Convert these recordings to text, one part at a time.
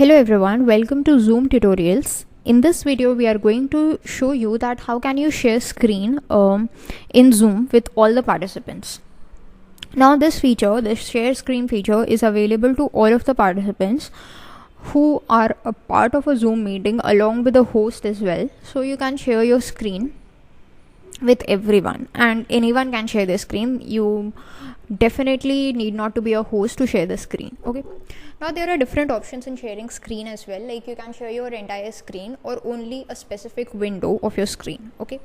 Hello everyone, welcome to Zoom tutorials. In this video we are going to show you that how can you share screen in Zoom with all the participants. Now this share screen feature is available to all of the participants who are a part of a Zoom meeting along with the host as well. So you can share your screen with everyone and anyone can share the screen. You definitely need not to be a host to share the screen. Okay, now there are different options in sharing screen as well, like you can share your entire screen or only a specific window of your screen. Okay,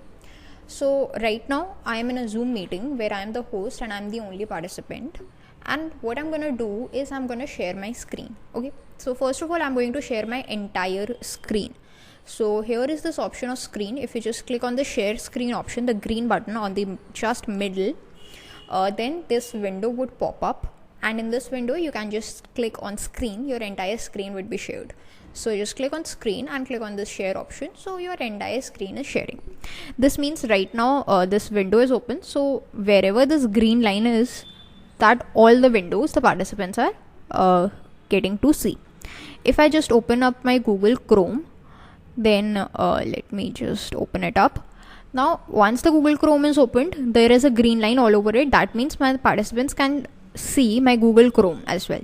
so right now I am in a Zoom meeting where I am the host and I'm the only participant, and what I'm gonna do is I'm gonna share my screen. Okay, so first of all I'm going to share my entire screen. So here is this option of screen. If you just click on the share screen option, the green button on the just middle, then this window would pop up, and in this window you can just click on screen. Your entire screen would be shared. So you just click on screen and click on this share option, so your entire screen is sharing. This means right now this window is open, so wherever this green line is, that all the windows the participants are getting to see. If I just open up my Google Chrome, then let me just open it up. Now once the Google Chrome is opened, there is a green line all over it. That means my participants can see my Google Chrome as well.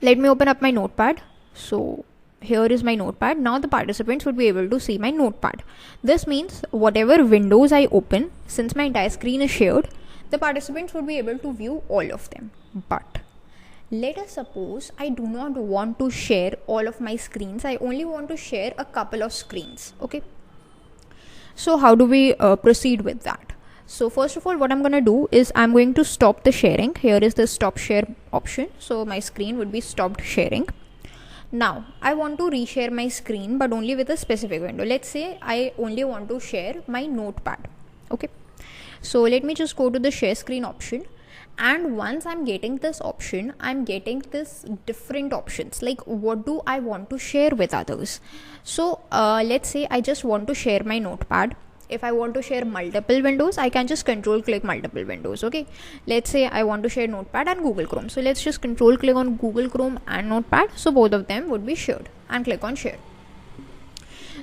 Let me open up my notepad. So here is my notepad. Now the participants would be able to see my notepad. This means whatever windows I open, since my entire screen is shared, the participants would be able to view all of them. But let us suppose I do not want to share all of my screens. I only want to share a couple of screens. Okay, so how do we proceed with that? So first of all, what I'm going to do is I'm going to stop the sharing. Here is the stop share option. So my screen would be stopped sharing. Now I want to reshare my screen, but only with a specific window. Let's say I only want to share my notepad. Okay, so let me just go to the share screen option. And once I'm getting this option, I'm getting this different options, like what do I want to share with others. So let's say I just want to share my notepad. If I want to share multiple windows, I can just control click multiple windows. Okay, let's say I want to share notepad and Google Chrome, so let's just control click on Google Chrome and notepad, so both of them would be shared, and click on share.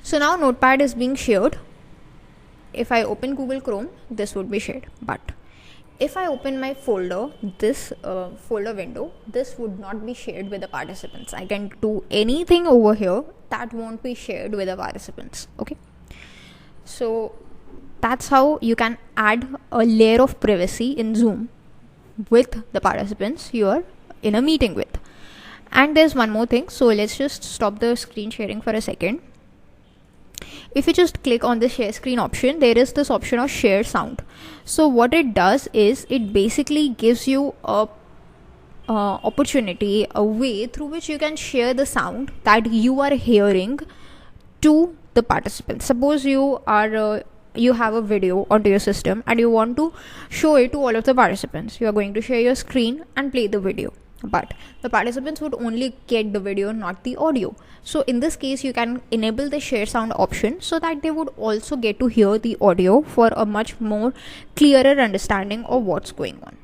So now notepad is being shared. If I open Google Chrome, this would be shared, but if I open my folder, this folder window, this would not be shared with the participants. I can do anything over here that won't be shared with the participants. Okay, so that's how you can add a layer of privacy in Zoom with the participants you are in a meeting with. And there's one more thing, so let's just stop the screen sharing for a second. If you just click on the share screen option, there is this option of share sound. So what it does is it basically gives you a opportunity, a way through which you can share the sound that you are hearing to the participants. Suppose you are you have a video onto your system and you want to show it to all of the participants. You are going to share your screen and play the video, but the participants would only get the video, not the audio. So in this case, you can enable the share sound option so that they would also get to hear the audio for a much more clearer understanding of what's going on.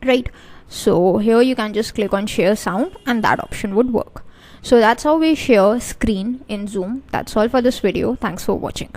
Right, so here you can just click on share sound and that option would work. So that's how we share screen in Zoom. That's all for this video. Thanks for watching.